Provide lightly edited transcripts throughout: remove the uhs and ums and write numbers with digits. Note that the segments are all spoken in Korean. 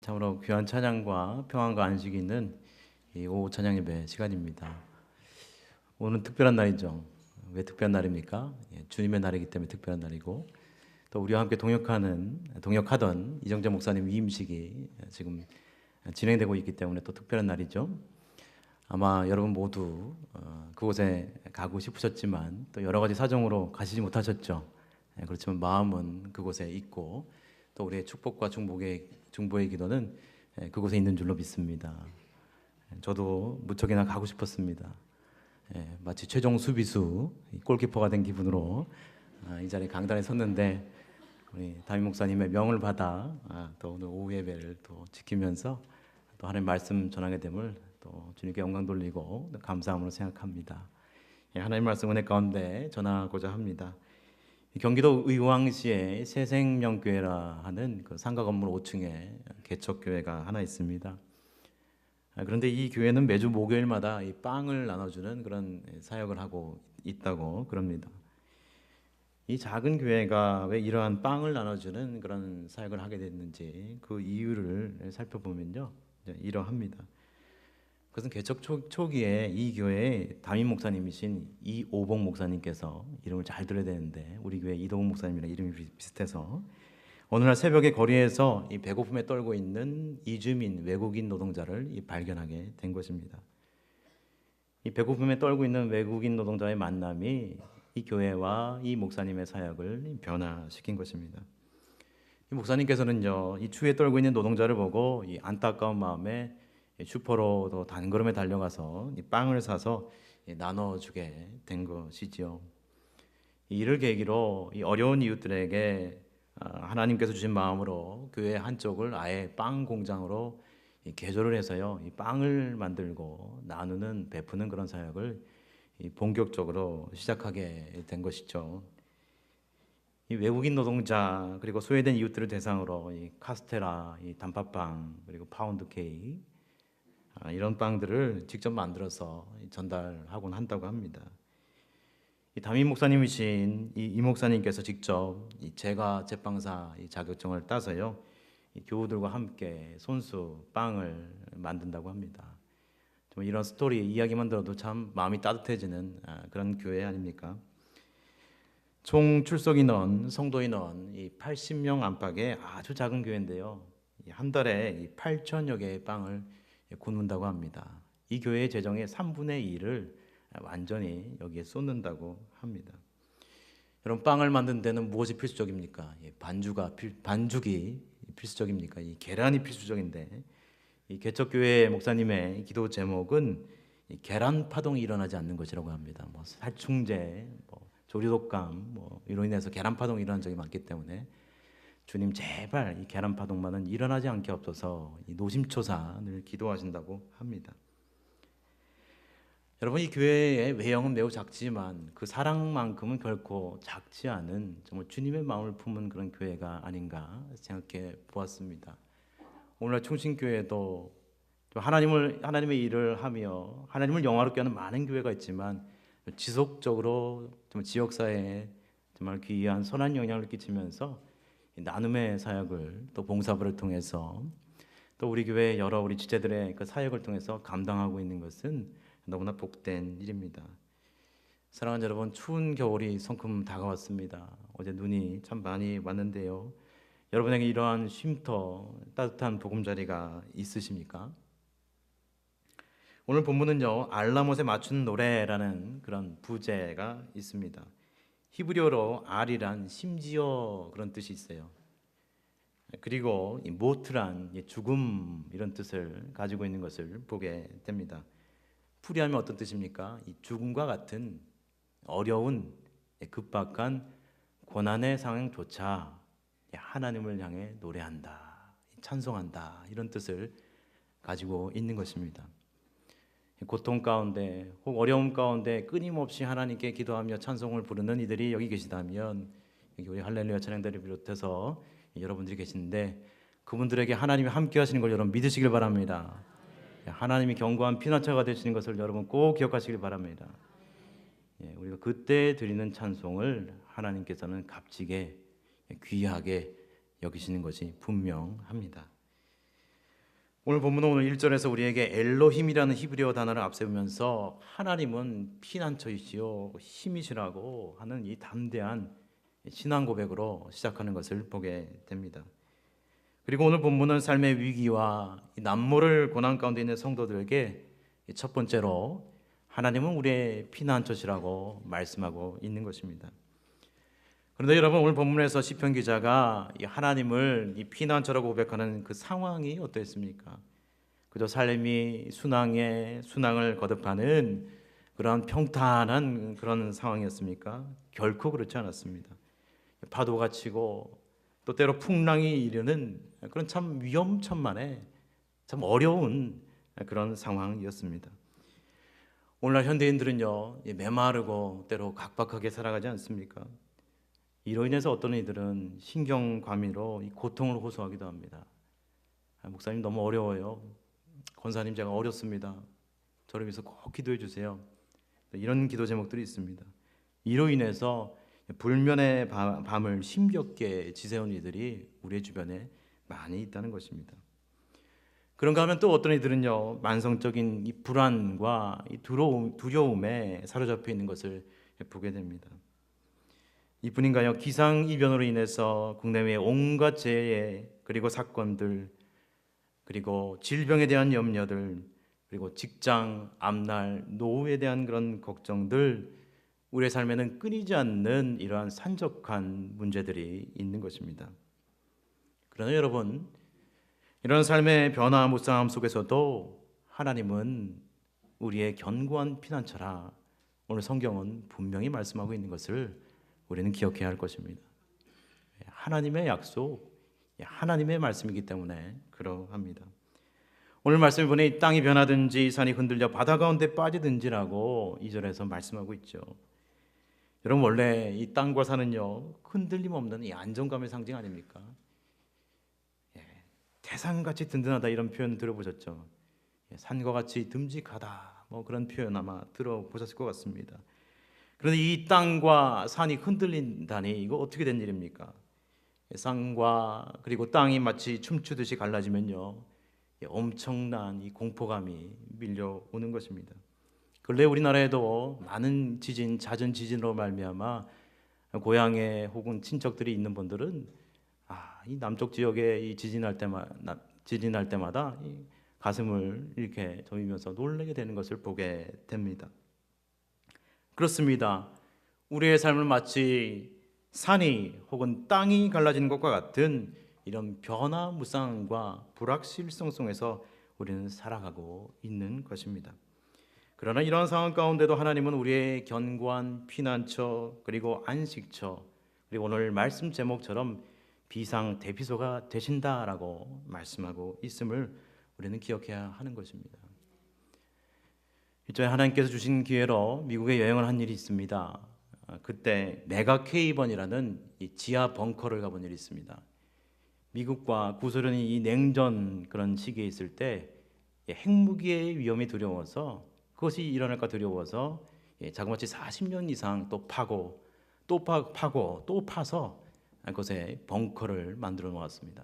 참으로 귀한 찬양과 평안과 안식이 있는 이 오후 찬양 예배 시간입니다. 오늘은 특별한 날이죠. 왜 특별한 날입니까? 주님의 날이기 때문에 특별한 날이고, 또 우리와 함께 동역하던 이정재 목사님 위임식이 지금 진행되고 있기 때문에 또 특별한 날이죠. 아마 여러분 모두 그곳에 가고 싶으셨지만 또 여러 가지 사정으로 가시지 못하셨죠. 그렇지만 마음은 그곳에 있고, 또 우리의 축복과 중보의 기도는 그곳에 있는 줄로 믿습니다. 저도 무척이나 가고 싶었습니다. 마치 최종 수비수 골키퍼가 된 기분으로 이 자리에 강단에 섰는데, 우리 담임 목사님의 명을 받아 또 오늘 오후 예배를 또 지키면서 또 하나님 말씀 전하게 됨을 또 주님께 영광 돌리고 감사함으로 생각합니다. 하나님 말씀 은혜 가운데 전하고자 합니다. 경기도 의왕시에 새생명교회라 하는 그 상가 건물 5층에 개척교회가 하나 있습니다. 그런데 이 교회는 매주 목요일마다 이 빵을 나눠주는 그런 사역을 하고 있다고 그럽니다. 이 작은 교회가 왜 이러한 빵을 나눠주는 그런 사역을 하게 됐는지 그 이유를 살펴보면요, 이러합니다. 그것은 개척 초기에 이 교회의 담임 목사님이신 이오봉 목사님께서, 이름을 잘 들어야 되는데 우리 교회 이동훈 목사님이랑 이름이 비슷해서, 어느 날 새벽에 거리에서 이 배고픔에 떨고 있는 이주민 외국인 노동자를 발견하게 된 것입니다. 이 배고픔에 떨고 있는 외국인 노동자의 만남이 이 교회와 이 목사님의 사역을 변화시킨 것입니다. 이 목사님께서는요, 이 추위에 떨고 있는 노동자를 보고 이 안타까운 마음에 슈퍼로 또 단걸음에 달려가서 이 빵을 사서 나눠주게 된 것이지요. 이를 계기로 이 어려운 이웃들에게 하나님께서 주신 마음으로 교회 한쪽을 아예 빵 공장으로 개조를 해서요, 이 빵을 만들고 나누는, 베푸는 그런 사역을 본격적으로 시작하게 된 것이죠. 이 외국인 노동자 그리고 소외된 이웃들을 대상으로 이 카스테라, 이 단팥빵, 그리고 파운드 케이크, 이런 빵들을 직접 만들어서 전달하곤 한다고 합니다. 이 담임 목사님이신 이 목사님께서 직접 이 제빵사 자격증을 따서요, 이 교우들과 함께 손수 빵을 만든다고 합니다. 정말 이런 스토리 이야기만 들어도 참 마음이 따뜻해지는 그런 교회 아닙니까? 총 출석 인원, 성도 인원 이 80명 안팎의 아주 작은 교회인데요, 한 달에 8천여 개의 빵을 굽는다고 합니다. 이 교회의 재정의 3분의 1을 완전히 여기에 쏟는다고 합니다. 여러분, 빵을 만드는 데는 무엇이 필수적입니까? 반죽이 필수적입니까? 이 계란이 필수적인데, 이 개척교회 목사님의 기도 제목은 이 계란 파동이 일어나지 않는 것이라고 합니다. 살충제, 조류독감 이로 인해서 계란 파동이 일어난 적이 많기 때문에 주님 제발 이 계란 파동만은 일어나지 않게 없어서 이 노심초사를 기도하신다고 합니다. 여러분, 이 교회의 외형은 매우 작지만 그 사랑만큼은 결코 작지 않은 정말 주님의 마음을 품은 그런 교회가 아닌가 생각해 보았습니다. 오늘날 충신교회도 하나님의 일을 하며 하나님을 영화롭게 하는 많은 교회가 있지만, 지속적으로 정말 지역사회에 정말 귀한 선한 영향을 끼치면서 나눔의 사역을 또 봉사부를 통해서 또 우리 교회 여러 우리 지체들의 그 사역을 통해서 감당하고 있는 것은 너무나 복된 일입니다. 사랑하는 여러분, 추운 겨울이 성큼 다가왔습니다. 어제 눈이 참 많이 왔는데요, 여러분에게 이러한 쉼터, 따뜻한 보금자리가 있으십니까? 오늘 본문은요, 알라못에 맞춘 노래라는 그런 부제가 있습니다. 히브리어로 알이란 심지어 그런 뜻이 있어요. 그리고 이 모트란 죽음 이런 뜻을 가지고 있는 것을 보게 됩니다. 풀이하면 어떤 뜻입니까? 이 죽음과 같은 어려운 급박한 고난의 상황조차 하나님을 향해 노래한다, 찬송한다, 이런 뜻을 가지고 있는 것입니다. 고통 가운데 혹 어려움 가운데 끊임없이 하나님께 기도하며 찬송을 부르는 이들이 여기 계시다면, 여기 우리 할렐루야 찬양대를 비롯해서 여러분들이 계신데, 그분들에게 하나님이 함께 하시는 걸 여러분 믿으시길 바랍니다. 하나님이 견고한 피난처가 되시는 것을 여러분 꼭 기억하시길 바랍니다. 우리가 그때 드리는 찬송을 하나님께서는 값지게 귀하게 여기시는 것이 분명합니다. 오늘 본문은 오늘 1절에서 우리에게 엘로힘이라는 히브리어 단어를 앞세우면서 하나님은 피난처이시요 힘이시라고 하는 이 담대한 신앙 고백으로 시작하는 것을 보게 됩니다. 그리고 오늘 본문은 삶의 위기와 남모를 고난 가운데 있는 성도들에게 첫 번째로 하나님은 우리의 피난처시라고 말씀하고 있는 것입니다. 그런데 여러분, 오늘 본문에서 시편 기자가 이 하나님을 이 피난처라고 고백하는 그 상황이 어떠했습니까? 그저 삶이 순항을 거듭하는 그런 평탄한 그런 상황이었습니까? 결코 그렇지 않았습니다. 파도가 치고 또 때로 풍랑이 이르는 그런 참 위험천만의 참 어려운 그런 상황이었습니다. 오늘날 현대인들은요, 메마르고 때로 각박하게 살아가지 않습니까? 이로 인해서 어떤 이들은 신경과민으로 이 고통을 호소하기도 합니다. 목사님 너무 어려워요. 권사님 제가 어렵습니다. 저를 위해서 꼭 기도해 주세요. 이런 기도 제목들이 있습니다. 이로 인해서 불면의 밤을 힘겹게 지새운 이들이 우리 주변에 많이 있다는 것입니다. 그런가 하면 또 어떤 이들은요, 만성적인 이 불안과 이 두려움에 사로잡혀 있는 것을 보게 됩니다. 이뿐인가요? 기상이변으로 인해서 국내외 온갖 재해 그리고 사건들 그리고 질병에 대한 염려들 그리고 직장, 앞날, 노후에 대한 그런 걱정들 우리의 삶에는 끊이지 않는 이러한 산적한 문제들이 있는 것입니다. 그러나 여러분, 이런 삶의 변화 무쌍함 속에서도 하나님은 우리의 견고한 피난처라 오늘 성경은 분명히 말씀하고 있는 것을 우리는 기억해야 할 것입니다. 하나님의 약속, 하나님의 말씀이기 때문에 그러합니다. 오늘 말씀을 보니 이 땅이 변하든지 산이 흔들려 바다 가운데 빠지든지라고 2절에서 말씀하고 있죠. 여러분, 원래 이 땅과 산은요, 흔들림 없는 이 안정감의 상징 아닙니까? 태산같이 든든하다 이런 표현 들어보셨죠? 산과 같이 듬직하다 뭐 그런 표현 아마 들어보셨을 것 같습니다. 그런데 이 땅과 산이 흔들린다니 이거 어떻게 된 일입니까? 산과 그리고 땅이 마치 춤추듯이 갈라지면요, 엄청난 이 공포감이 밀려오는 것입니다. 근래 우리나라에도 많은 지진, 잦은 지진으로 말미암아 고향에 혹은 친척들이 있는 분들은 이 남쪽 지역에 이 지진할 때마다 이 가슴을 이렇게 저미면서 놀라게 되는 것을 보게 됩니다. 그렇습니다. 우리의 삶을 마치 산이 혹은 땅이 갈라지는 것과 같은 이런 변화무쌍과 불확실성 속에서 우리는 살아가고 있는 것입니다. 그러나 이러한 상황 가운데도 하나님은 우리의 견고한 피난처 그리고 안식처 그리고 오늘 말씀 제목처럼 비상 대피소가 되신다라고 말씀하고 있음을 우리는 기억해야 하는 것입니다. 일전에 하나님께서 주신 기회로 미국에 여행을 한 일이 있습니다. 그때 메가 K번이라는 이 지하 벙커를 가본 일이 있습니다. 미국과 구소련이 이 냉전 그런 시기에 있을 때 핵무기의 위험이 두려워서 그것이 일어날까 두려워서 자그마치 40년 이상 또 파고 또 파고 또 파서 그곳에 벙커를 만들어 놓았습니다.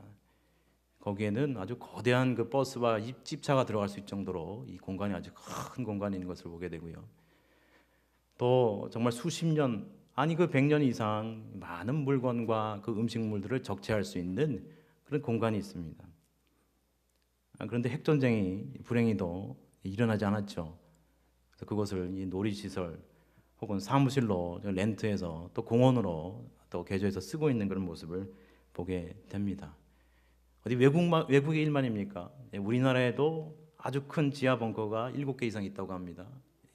거기에는 아주 거대한 그 버스와 집차가 들어갈 수 있을 정도로 이 공간이 아주 큰 공간이 있는 것을 보게 되고요. 또 정말 수십 년 아니 그 100년 이상 많은 물건과 그 음식물들을 적재할 수 있는 그런 공간이 있습니다. 그런데 핵전쟁이 불행히도 일어나지 않았죠. 그래서 그것을 이 놀이시설 혹은 사무실로 렌트해서 또 공원으로 또 개조해서 쓰고 있는 그런 모습을 보게 됩니다. 어디 외국의 일만입니까? 우리나라에도 아주 큰 지하 벙커가 7개 이상 있다고 합니다.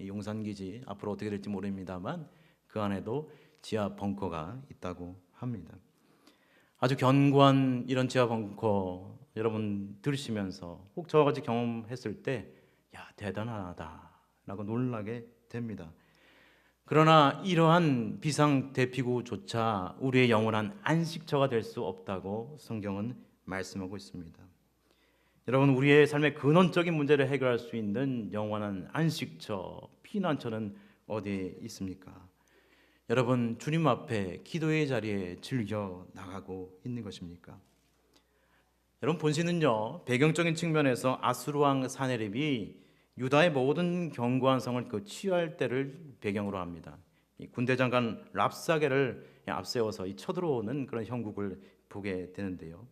용산기지 앞으로 어떻게 될지 모릅니다만 그 안에도 지하 벙커가 있다고 합니다. 아주 견고한 이런 지하 벙커 여러분 들으시면서 혹 저와 같이 경험했을 때 대단하다라고 놀라게 됩니다. 그러나 이러한 비상 대피구조차 우리의 영원한 안식처가 될 수 없다고 성경은 말씀하고 있습니다. 여러분, 우리의 삶의 근원적인 문제를 해결할 수 있는 영원한 안식처, 피난처는 어디에 있습니까? 여러분, 주님 앞에 기도의 자리에 즐겨 나가고 있는 것입니까? 여러분 본시는요 배경적인 측면에서 아수르 왕 사네립이 유다의 모든 견고한 성을 취할 때를 배경으로 합니다. 이 군대 장관 랍사게를 앞세워서 이 쳐들어오는 그런 형국을 보게 되는데요.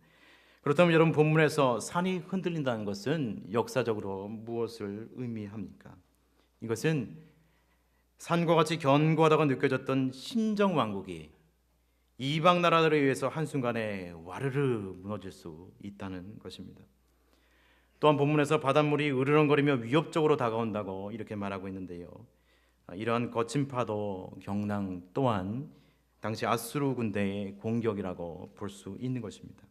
그렇다면 여러분 본문에서 산이 흔들린다는 것은 역사적으로 무엇을 의미합니까? 이것은 산과 같이 견고하다고 느껴졌던 신정 왕국이 이방 나라들에 의해서 한순간에 와르르 무너질 수 있다는 것입니다. 또한 본문에서 바닷물이 으르렁거리며 위협적으로 다가온다고 이렇게 말하고 있는데요. 이러한 거친 파도 경랑 또한 당시 아수르 군대의 공격이라고 볼 수 있는 것입니다.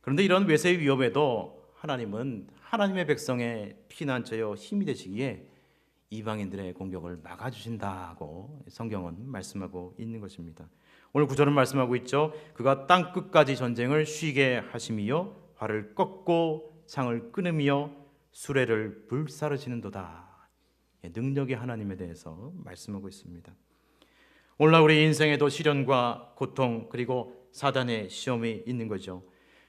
그런데 이런 외세의 위협에도 하나님은 하나님의 백성의 피난처여 힘이 되시기에 이방인들의 공격을 막아주신다고 성경은 말씀하고 있는 것입니다. 오늘 구절은 말씀하고 있죠. 그가 땅 끝까지 전쟁을 쉬게 하심이요 활을 꺾고 창을 끊으며 수레를 불사르시는도다. 능력의 하나님에 대해서 말씀하고 있습니다. 오늘날 우리 인생에도 시련과 고통 그리고 사단의 시험이 있는 거죠.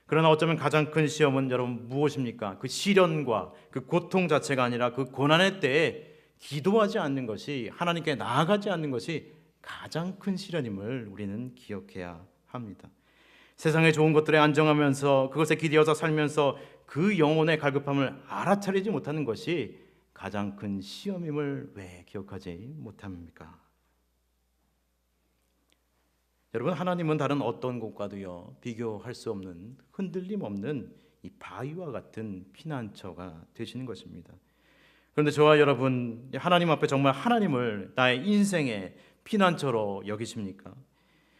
그러나 어쩌면 가장 큰 시험은 여러분 무엇입니까? 그 시련과 그 고통 자체가 아니라 그 고난의 때에 기도하지 않는 것이, 하나님께 나아가지 않는 것이 가장 큰 시련임을 우리는 기억해야 합니다. 세상의 좋은 것들에 안정하면서 그것에 기대어서 살면서 그 영혼의 갈급함을 알아차리지 못하는 것이 가장 큰 시험임을 왜 기억하지 못합니까? 여러분, 하나님은 다른 어떤 곳과도요 비교할 수 없는 흔들림 없는 이 바위와 같은 피난처가 되시는 것입니다. 그런데 저와 여러분, 하나님 앞에 정말 하나님을 나의 인생의 피난처로 여기십니까?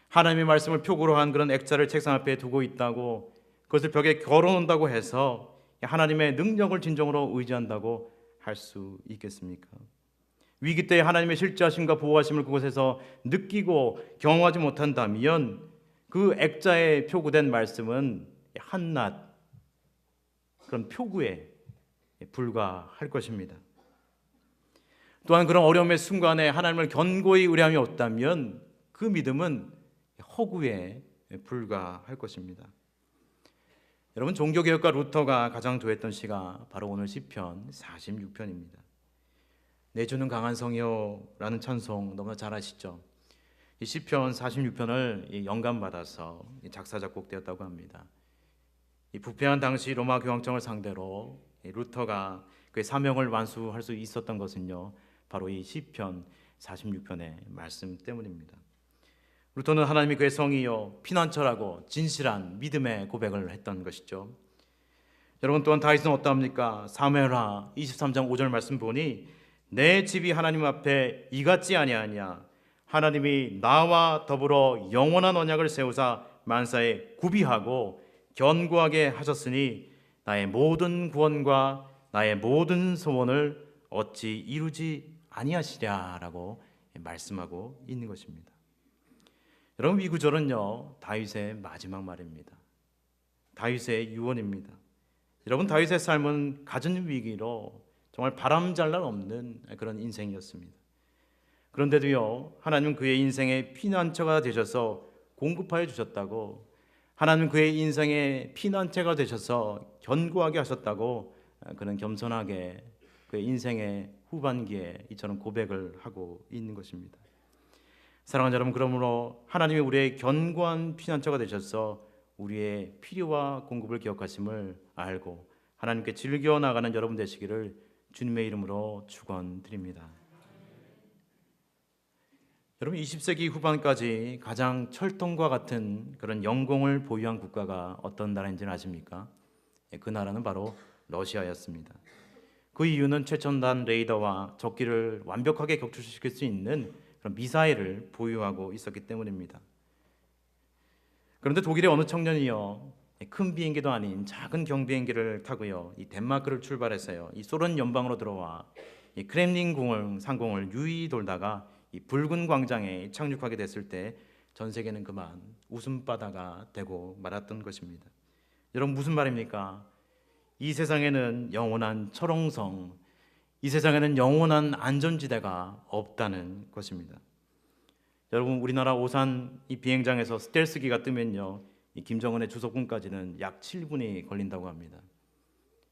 하나님의 말씀을 표구로 한 그런 액자를 책상 앞에 두고 있다고, 그것을 벽에 걸어놓는다고 해서 하나님의 능력을 진정으로 의지한다고 할 수 있겠습니까? 위기 때 하나님의 실제하심과 보호하심을 그곳에서 느끼고 경험하지 못한다면 그 액자에 표구된 말씀은 한낱 그런 표구에 불과할 것입니다. 또한 그런 어려움의 순간에 하나님을 견고히 의뢰함이 없다면 그 믿음은 허구에 불과할 것입니다. 여러분, 종교개혁가 루터가 가장 좋아했던 시가 바로 오늘 시편 46편입니다. 내 주는 강한 성이요라는 찬송 너무나 잘 아시죠? 이 시편 46편을 영감받아서 작사 작곡되었다고 합니다. 이 부패한 당시 로마 교황청을 상대로 루터가 그의 사명을 완수할 수 있었던 것은요 바로 이 시편 46편의 말씀 때문입니다. 루터는 하나님이 그의 성이요 피난처라고 진실한 믿음의 고백을 했던 것이죠. 여러분, 또한 다윗은 어떠합니까? 사무엘하 23장 5절 말씀 보니 내 집이 하나님 앞에 이같지 아니하냐. 하나님이 나와 더불어 영원한 언약을 세우사 만사에 구비하고 견고하게 하셨으니 나의 모든 구원과 나의 모든 소원을 어찌 이루지 아니하시랴라고 말씀하고 있는 것입니다. 여러분, 이 구절은요 다윗의 마지막 말입니다. 다윗의 유언입니다. 여러분, 다윗의 삶은 갖은 위기로 정말 바람잘날 없는 그런 인생이었습니다. 그런데도요 하나님은 그의 인생의 피난처가 되셔서 공급하여 주셨다고, 하나님은 그의 인생의 피난처가 되셔서 견고하게 하셨다고 그는 겸손하게 그의 인생의 후반기에 이처럼 고백을 하고 있는 것입니다. 사랑하는 여러분, 그러므로 하나님이 우리의 견고한 피난처가 되셔서 우리의 필요와 공급을 기억하심을 알고 하나님께 즐겨 나가는 여러분 되시기를 주님의 이름으로 축원드립니다. 여러분, 20세기 후반까지 가장 철통과 같은 그런 영공을 보유한 국가가 어떤 나라인지는 아십니까? 그 나라는 바로 러시아였습니다. 그 이유는 최첨단 레이더와 적기를 완벽하게 격추시킬 수 있는 그런 미사일을 보유하고 있었기 때문입니다. 그런데 독일의 어느 청년이요 큰 비행기도 아닌 작은 경비행기를 타고요 이 덴마크를 출발해서요 이 소련 연방으로 들어와 이 크렘린 궁을 상공을 유유히 돌다가 이 붉은 광장에 착륙하게 됐을 때 전 세계는 그만 웃음바다가 되고 말았던 것입니다. 여러분, 무슨 말입니까? 이 세상에는 영원한 철옹성, 이 세상에는 영원한 안전지대가 없다는 것입니다. 여러분, 우리나라 오산 이 비행장에서 스텔스기가 뜨면요 이 김정은의 주석군까지는 약 7분이 걸린다고 합니다.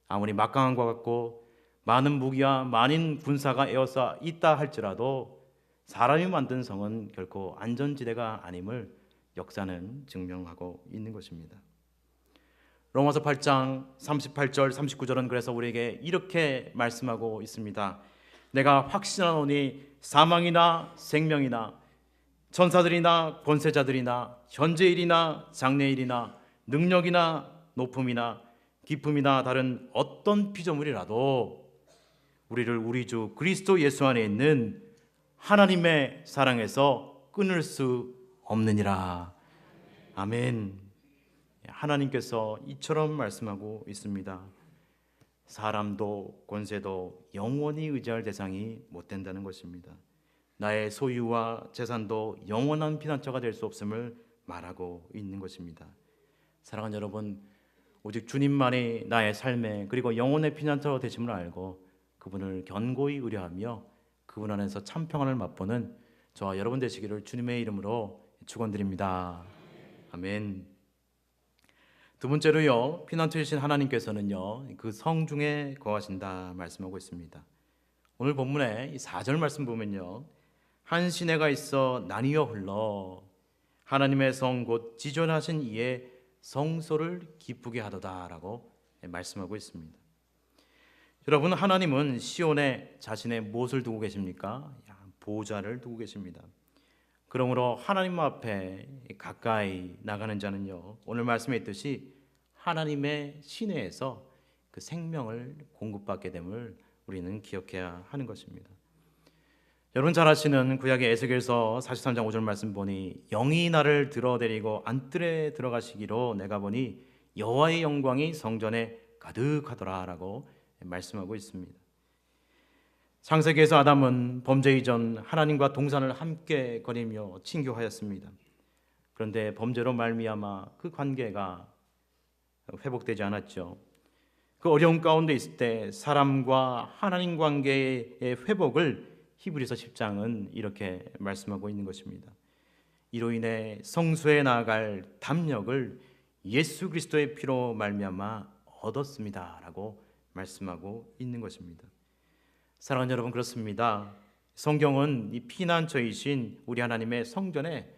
아무리 막강한 것 같고 많은 무기와 많은 군사가 에워싸 있다 할지라도 사람이 만든 성은 결코 안전지대가 아님을 역사는 증명하고 있는 것입니다. 로마서 8장 38절 39절은 그래서 우리에게 이렇게 말씀하고 있습니다. 내가 확신하노니 사망이나 생명이나 천사들이나 권세자들이나 현재일이나 장래일이나 능력이나 높음이나 기쁨이나 다른 어떤 피조물이라도 우리를 우리 주 그리스도 예수 안에 있는 하나님의 사랑에서 끊을 수 없느니라. 아멘. 하나님께서 이처럼 말씀하고 있습니다. 사람도 권세도 영원히 의지할 대상이 못 된다는 것입니다. 나의 소유와 재산도 영원한 피난처가 될 수 없음을 말하고 있는 것입니다. 사랑하는 여러분, 오직 주님만이 나의 삶에 그리고 영혼의 피난처가 되심을 알고 그분을 견고히 의뢰하며 그분 안에서 참 평안을 맛보는 저와 여러분 되시기를 주님의 이름으로 축원드립니다. 아멘. 두 번째로요, 피난처이신 하나님께서는요 그 성중에 거하신다 말씀하고 있습니다. 오늘 본문의 4절 말씀 보면요, 한 시내가 있어 나뉘어 흘러 하나님의 성 곧 지존하신 이의 성소를 기쁘게 하도다라고 말씀하고 있습니다. 여러분, 하나님은 시온에 자신의 무엇을 두고 계십니까? 보좌를 두고 계십니다. 그러므로 하나님 앞에 가까이 나가는 자는요, 오늘 말씀에 있듯이 하나님의 시내에서 그 생명을 공급받게 됨을 우리는 기억해야 하는 것입니다. 여러분 잘 아시는 구약의 에스겔서 43장 5절 말씀 보니 영이 나를 들어데리고 안뜰에 들어가시기로 내가 보니 여호와의 영광이 성전에 가득하더라라고 말씀하고 있습니다. 창세기에서 아담은 범죄 이전 하나님과 동산을 함께 거니며 친교하였습니다. 그런데 범죄로 말미암아 그 관계가 회복되지 않았죠. 그 어려운 가운데 있을 때 사람과 하나님 관계의 회복을 히브리서 10장은 이렇게 말씀하고 있는 것입니다. 이로 인해 성소에 나아갈 담력을 예수 그리스도의 피로 말미암아 얻었습니다라고 말씀하고 있는 것입니다. 사랑하는 여러분, 그렇습니다. 성경은 이 피난처이신 우리 하나님의 성전에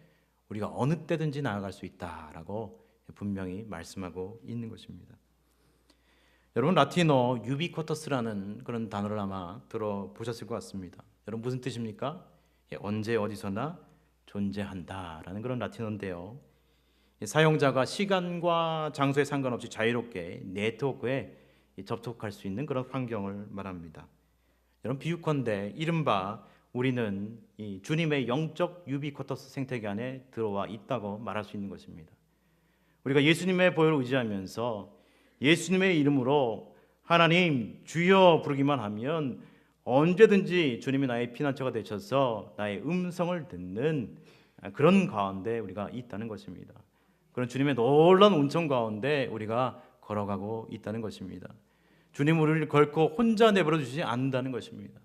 우리가 어느 때든지 나아갈 수 있다라고 분명히 말씀하고 있는 것입니다. 여러분, 라틴어 유비쿼터스라는 그런 단어를 아마 들어보셨을 것 같습니다. 여러분, 무슨 뜻입니까? 언제 어디서나 존재한다라는 그런 라틴어인데요, 사용자가 시간과 장소에 상관없이 자유롭게 네트워크에 접촉할 수 있는 그런 환경을 말합니다. 여러분, 비유컨대 이른바 우리는 이 주님의 영적 유비쿼터스 생태계 안에 들어와 있다고 말할 수 있는 것입니다. 우리가 예수님의 보혈을 의지하면서 예수님의 이름으로 하나님 주여 부르기만 하면 언제든지 주님이 나의 피난처가 되셔서 나의 음성을 듣는 그런 가운데 우리가 있다는 것입니다. 그런 주님의 놀라운 은총 가운데 우리가 걸어가고 있다는 것입니다. 주님 우리를 결코 혼자 내버려 두시지 않는다는 것입니다.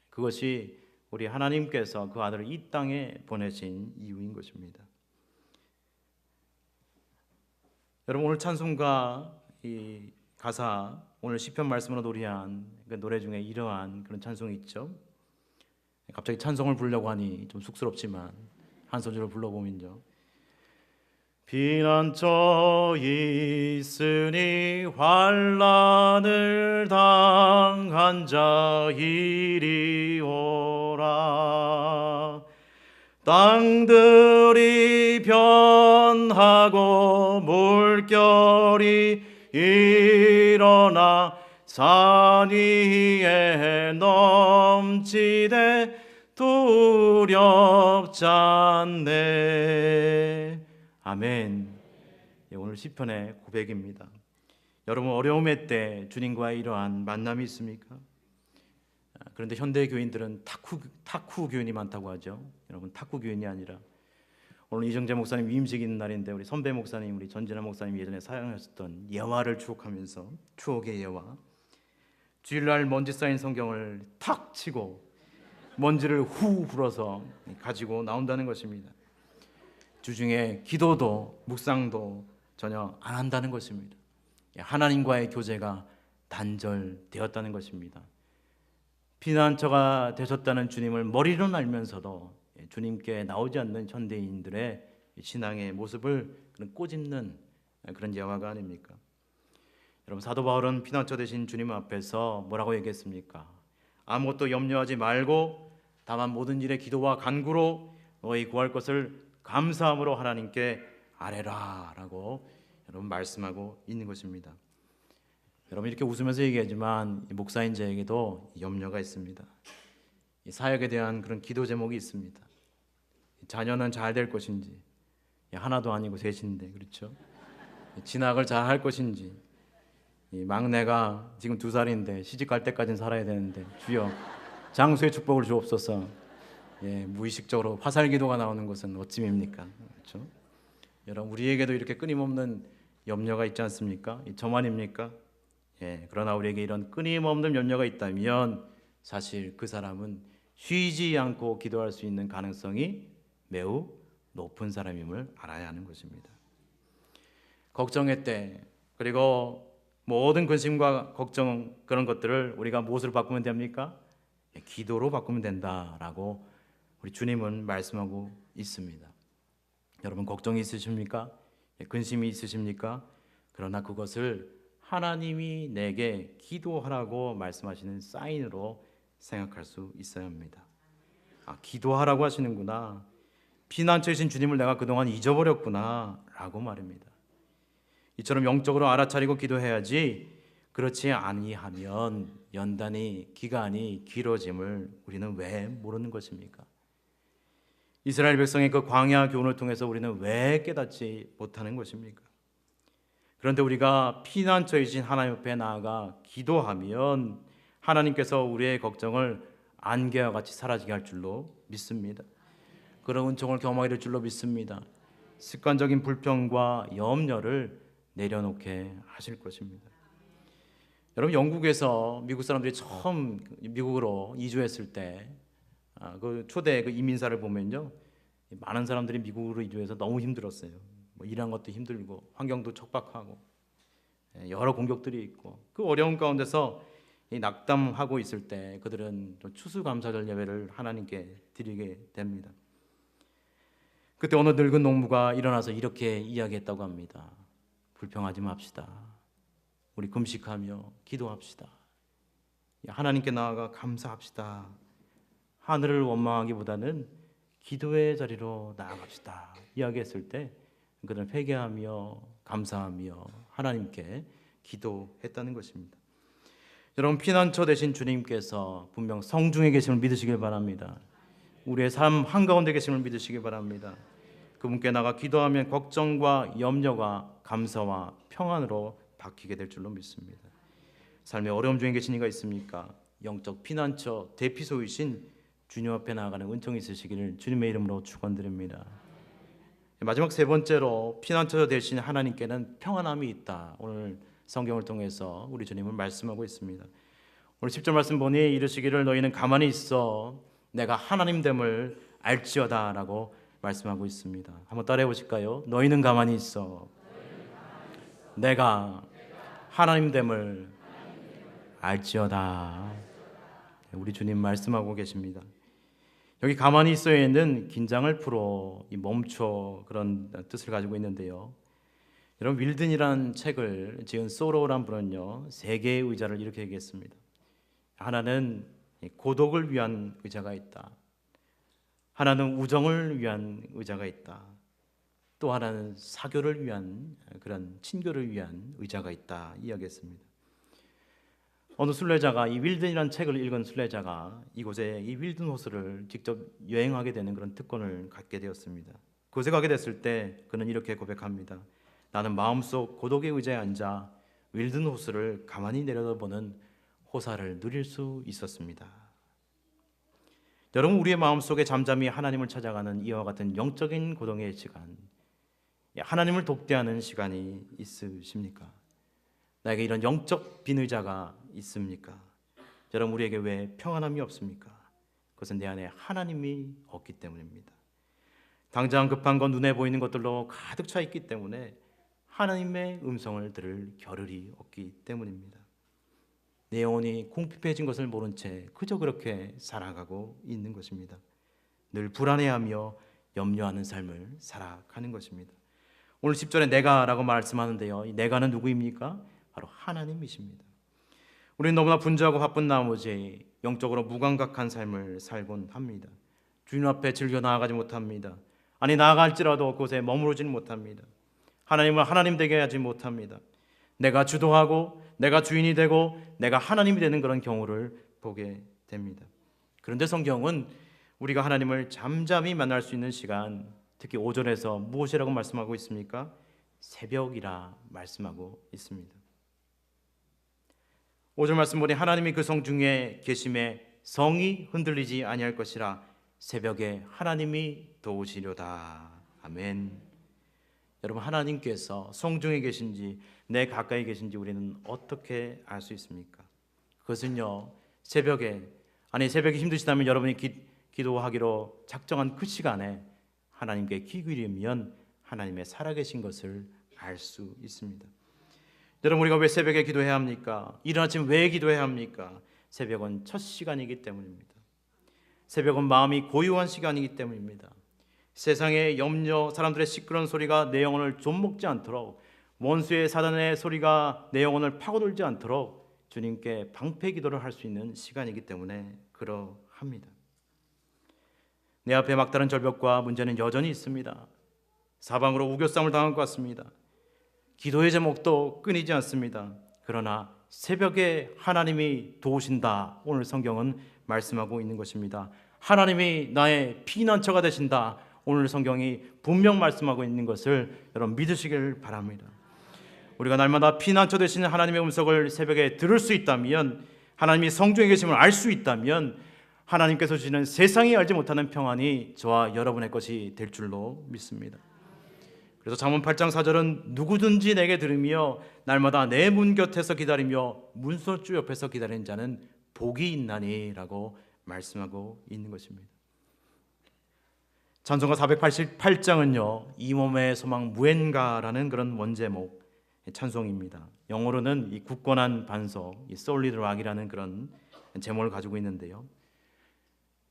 그것이 우리 하나님께서 그 아들을 이 땅에 보내신 이유인 것입니다. 여러분, 오늘 찬송가 이 가사, 오늘 시편 말씀으로 노래한 그 노래 중에 이러한 그런 찬송이 있죠. 갑자기 찬송을 부르려고 하니 좀 쑥스럽지만 한 소절을 불러보면요, 피난처 있으니 환난을 당한 자 이리 오라. 땅들이 변하고 물결이 일어나 산 위에 넘치되 두렵지 않네. 아멘. 오늘 시편의 고백입니다. 여러분, 어려움의 때 주님과의 이러한 만남이 있습니까? 그런데 현대 교인들은 탁구 교인이 많다고 하죠. 여러분, 탁구 교인이 아니라 오늘 이정재 목사님 위임식 있는 날인데 우리 선배 목사님, 우리 전진아 목사님 예전에 사용하셨던 예화를 추억하면서 추억의 예화, 주일날 먼지 쌓인 성경을 탁 치고 먼지를 후 불어서 가지고 나온다는 것입니다. 주중에 기도도 묵상도 전혀 안 한다는 것입니다. 하나님과의 교제가 단절되었다는 것입니다. 피난처가 되셨다는 주님을 머리로는 알면서도 주님께 나오지 않는 현대인들의 신앙의 모습을 꼬집는 그런 예화가 아닙니까? 여러분, 사도 바울은 피난처 되신 주님 앞에서 뭐라고 얘기했습니까? 아무것도 염려하지 말고 다만 모든 일에 기도와 간구로 너희 구할 것을 감사함으로 하나님께 아뢰라 라고 여러분 말씀하고 있는 것입니다. 여러분, 이렇게 웃으면서 얘기하지만 목사인 저에게도 염려가 있습니다. 사역에 대한 그런 기도 제목이 있습니다. 자녀는 잘 될 것인지, 하나도 아니고 셋인데, 그렇죠? 진학을 잘 할 것인지, 이 막내가 지금 2살인데 시집 갈 때까지는 살아야 되는데 주여 장수의 축복을 주옵소서. 무의식적으로 화살 기도가 나오는 것은 어찌입니까? 그렇죠? 여러분, 우리에게도 이렇게 끊임없는 염려가 있지 않습니까? 저만입니까? 그러나 우리에게 이런 끊임없는 염려가 있다면 사실 그 사람은 쉬지 않고 기도할 수 있는 가능성이 매우 높은 사람임을 알아야 하는 것입니다. 걱정의 때, 그리고 모든 근심과 걱정, 그런 것들을 우리가 무엇으로 바꾸면 됩니까? 기도로 바꾸면 된다라고 우리 주님은 말씀하고 있습니다. 여러분, 걱정이 있으십니까? 근심이 있으십니까? 그러나 그것을 하나님이 내게 기도하라고 말씀하시는 사인으로 생각할 수 있어야 합니다. 기도하라고 하시는구나, 피난처이신 주님을 내가 그동안 잊어버렸구나 라고 말입니다. 이처럼 영적으로 알아차리고 기도해야지, 그렇지 아니하면 연단이, 기간이 길어짐을 우리는 왜 모르는 것입니까? 이스라엘 백성의 그 광야 교훈을 통해서 우리는 왜 깨닫지 못하는 것입니까? 그런데 우리가 피난처이신 하나님 앞에 나아가 기도하면 하나님께서 우리의 걱정을 안개와 같이 사라지게 할 줄로 믿습니다. 그런 은총을 경험하게 될 줄로 믿습니다. 습관적인 불평과 염려를 내려놓게 하실 것입니다. 여러분, 영국에서 미국 사람들이 처음 미국으로 이주했을 때 그 초대 그 이민사를 보면요, 많은 사람들이 미국으로 이주해서 너무 힘들었어요. 일하는 것도 힘들고 환경도 척박하고 여러 공격들이 있고, 그 어려운 가운데서 낙담하고 있을 때 그들은 추수감사절 예배를 하나님께 드리게 됩니다. 그때 어느 늙은 농부가 일어나서 이렇게 이야기했다고 합니다. 불평하지 맙시다. 우리 금식하며 기도합시다. 하나님께 나아가 감사합시다. 하늘을 원망하기보다는 기도의 자리로 나아갑시다. 이야기했을 때 그들은 회개하며 감사하며 하나님께 기도했다는 것입니다. 여러분, 피난처 되신 주님께서 분명 성중에 계심을 믿으시길 바랍니다. 우리의 삶 한가운데 계심을 믿으시길 바랍니다. 그분께 나가 기도하면 걱정과 염려가 감사와 평안으로 바뀌게 될 줄로 믿습니다. 삶의 어려움 중에 계신 이가 있습니까? 영적 피난처 대피소이신 주님 앞에 나아가는 은총이 있으시기를 주님의 이름으로 축원드립니다. 마지막 세 번째로, 피난처 되신 하나님께는 평안함이 있다. 오늘 성경을 통해서 우리 주님은 말씀하고 있습니다. 오늘 10절 말씀 보니 이르시기를 너희는 가만히 있어 내가 하나님됨을 알지어다 라고 말씀하고 있습니다. 한번 따라해 보실까요? 너희는 가만히 있어 내가 하나님됨을 알지어다. 우리 주님 말씀하고 계십니다. 여기 가만히 있어야는 긴장을 풀어, 멈춰, 그런 뜻을 가지고 있는데요. 여러분, 윌든이라는 책을 지은 소로란 분은요, 3개의 의자를 이렇게 얘기했습니다. 하나는 고독을 위한 의자가 있다. 하나는 우정을 위한 의자가 있다. 또 하나는 사교를 위한, 그런 친교를 위한 의자가 있다 이야기했습니다. 어느 순례자가, 이 윌든이라는 책을 읽은 순례자가 이곳에 이 윌든 호수를 직접 여행하게 되는 그런 특권을 갖게 되었습니다. 그곳에 가게 됐을 때 그는 이렇게 고백합니다. 나는 마음속 고독의 의자에 앉아 윌든 호수를 가만히 내려다보는 호사를 누릴 수 있었습니다. 여러분, 우리의 마음속에 잠잠히 하나님을 찾아가는 이와 같은 영적인 고독의 시간, 하나님을 독대하는 시간이 있으십니까? 나에게 이런 영적 빈 의자가 있습니까? 여러분, 우리에게 왜 평안함이 없습니까? 그것은 내 안에 하나님이 없기 때문입니다. 당장 급한 건 눈에 보이는 것들로 가득 차 있기 때문에 하나님의 음성을 들을 겨를이 없기 때문입니다. 내 영혼이 궁핍해진 것을 모른 채 그저 그렇게 살아가고 있는 것입니다. 늘 불안해하며 염려하는 삶을 살아가는 것입니다. 오늘 10절에 내가라고 말씀하는데요, 이 내가는 누구입니까? 바로 하나님이십니다. 우리는 너무나 분주하고 바쁜 나머지 영적으로 무감각한 삶을 살곤 합니다. 주님 앞에 즐겨 나아가지 못합니다. 아니 나아갈지라도 그곳에 머무르지는 못합니다. 하나님을 하나님 되게 하지 못합니다. 내가 주도하고 내가 주인이 되고 내가 하나님이 되는 그런 경우를 보게 됩니다. 그런데 성경은 우리가 하나님을 잠잠히 만날 수 있는 시간, 특히 5절에서 무엇이라고 말씀하고 있습니까? 새벽이라 말씀하고 있습니다. 5절 말씀 보니 하나님이 그 성 중에 계심에 성이 흔들리지 아니할 것이라 새벽에 하나님이 도우시려다. 아멘. 여러분, 하나님께서 성 중에 계신지 내 가까이 계신지 우리는 어떻게 알 수 있습니까? 그것은요, 새벽이 힘드시다면 여러분이 기도하기로 작정한 그 시간에 하나님께 귀 기울이면 하나님의 살아계신 것을 알 수 있습니다. 여러분, 우리가 왜 새벽에 기도해야 합니까? 이른 아침 왜 기도해야 합니까? 새벽은 첫 시간이기 때문입니다. 새벽은 마음이 고요한 시간이기 때문입니다. 세상의 염려, 사람들의 시끄러운 소리가 내 영혼을 좀먹지 않도록, 원수의 사단의 소리가 내 영혼을 파고들지 않도록 주님께 방패 기도를 할 수 있는 시간이기 때문에 그러합니다. 내 앞에 막다른 절벽과 문제는 여전히 있습니다. 사방으로 우겨싸움을 당할 것 같습니다. 기도의 제목도 끊이지 않습니다. 그러나 새벽에 하나님이 도우신다. 오늘 성경은 말씀하고 있는 것입니다. 하나님이 나의 피난처가 되신다. 오늘 성경이 분명 말씀하고 있는 것을 여러분 믿으시길 바랍니다. 우리가 날마다 피난처 되시는 하나님의 음성을 새벽에 들을 수 있다면, 하나님이 성중에 계심을 알 수 있다면 하나님께서 주시는 세상이 알지 못하는 평안이 저와 여러분의 것이 될 줄로 믿습니다. 그래서 잠언 8장 4절은 누구든지 내게 들으며 날마다 내 문 곁에서 기다리며 문설주 옆에서 기다리는 자는 복이 있나니 라고 말씀하고 있는 것입니다. 찬송가 488장은요, 이 몸의 소망 무엔가라는 그런 원제목 찬송입니다. 영어로는 이 굳건한 반석, 이 solid rock이라는 그런 제목을 가지고 있는데요.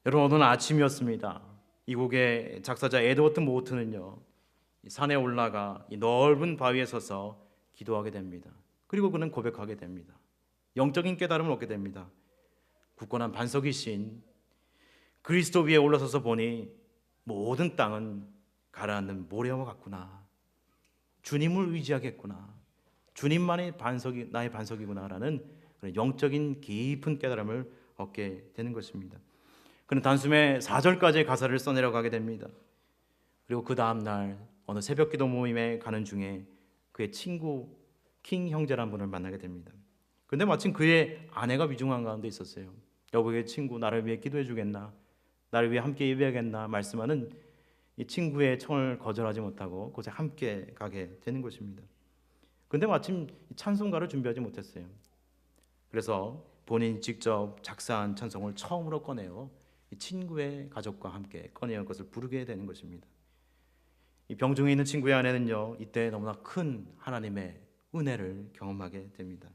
여러분, 오늘 아침이었습니다. 이 곡의 작사자 에드워드 모트는요, 산에 올라가 이 넓은 바위에 서서 기도하게 됩니다. 그리고 그는 고백하게 됩니다. 영적인 깨달음을 얻게 됩니다. 굳건한 반석이신 그리스도 위에 올라서서 보니 모든 땅은 가라앉는 모래와 같구나. 주님을 의지하겠구나. 주님만이 나의 반석이구나라는 그런 영적인 깊은 깨달음을 얻게 되는 것입니다. 그는 단숨에 4절까지의 가사를 써내려가게 됩니다. 그리고 그 다음날 어느 새벽기도 모임에 가는 중에 그의 친구 킹 형제라는 분을 만나게 됩니다. 그런데 마침 그의 아내가 위중한 가운데 있었어요. 여보의 친구, 나를 위해 기도해 주겠나? 나를 위해 함께 예배하겠나? 말씀하는 이 친구의 청을 거절하지 못하고 그곳에 함께 가게 되는 것입니다. 그런데 마침 찬송가를 준비하지 못했어요. 그래서 본인이 직접 작사한 찬송을 처음으로 꺼내어 이 친구의 가족과 함께 꺼내어 그것을 부르게 되는 것입니다. 이 병중에 있는 친구의 아내는요, 이때 너무나 큰 하나님의 은혜를 경험하게 됩니다.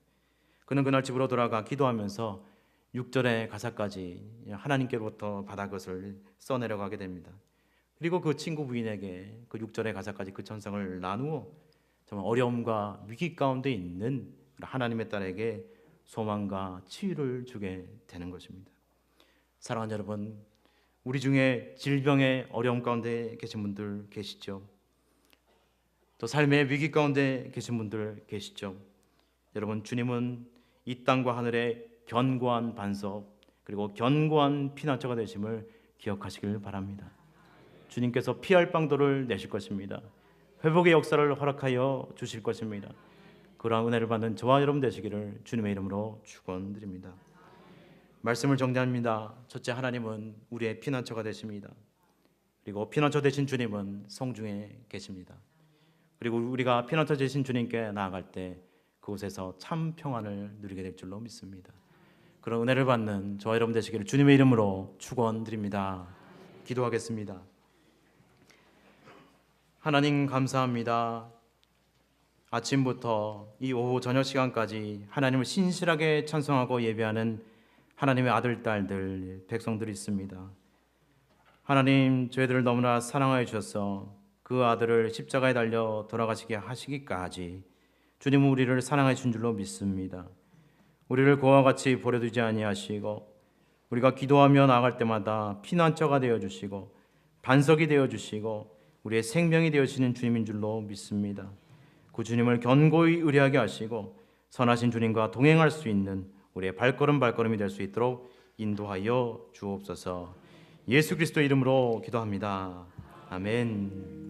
그는 그날 집으로 돌아가 기도하면서 6절의 가사까지 하나님께로부터 받아 것을 써내려가게 됩니다. 그리고 그 친구 부인에게 그 6절의 가사까지 그 천성을 나누어 정말 어려움과 위기 가운데 있는 하나님의 딸에게 소망과 치유를 주게 되는 것입니다. 사랑하는 여러분, 우리 중에 질병의 어려움 가운데 계신 분들 계시죠? 또 삶의 위기 가운데 계신 분들 계시죠? 여러분, 주님은 이 땅과 하늘의 견고한 반석 그리고 견고한 피난처가 되심을 기억하시길 바랍니다. 주님께서 피할 방도를 내실 것입니다. 회복의 역사를 허락하여 주실 것입니다. 그러한 은혜를 받는 저와 여러분 되시기를 주님의 이름으로 축원드립니다. 말씀을 정리합니다. 첫째, 하나님은 우리의 피난처가 되십니다. 그리고 피난처 되신 주님은 성중에 계십니다. 그리고 우리가 피난처 되신 주님께 나아갈 때 그곳에서 참 평안을 누리게 될 줄로 믿습니다. 그런 은혜를 받는 저와 여러분 되시기를 주님의 이름으로 축원드립니다. 기도하겠습니다. 하나님 감사합니다. 아침부터 이 오후 저녁 시간까지 하나님을 신실하게 찬송하고 예배하는 하나님의 아들, 딸들, 백성들이 있습니다. 하나님, 저희들을 너무나 사랑하여 주셔서 그 아들을 십자가에 달려 돌아가시게 하시기까지 주님은 우리를 사랑해 준 줄로 믿습니다. 우리를 그와 같이 버려두지 아니하시고 우리가 기도하며 나아갈 때마다 피난처가 되어주시고 반석이 되어주시고 우리의 생명이 되어주시는 주님인 줄로 믿습니다. 그 주님을 견고히 의뢰하게 하시고 선하신 주님과 동행할 수 있는 우리의 발걸음이 될 수 있도록 인도하여 주옵소서. 예수 그리스도 이름으로 기도합니다. 아멘.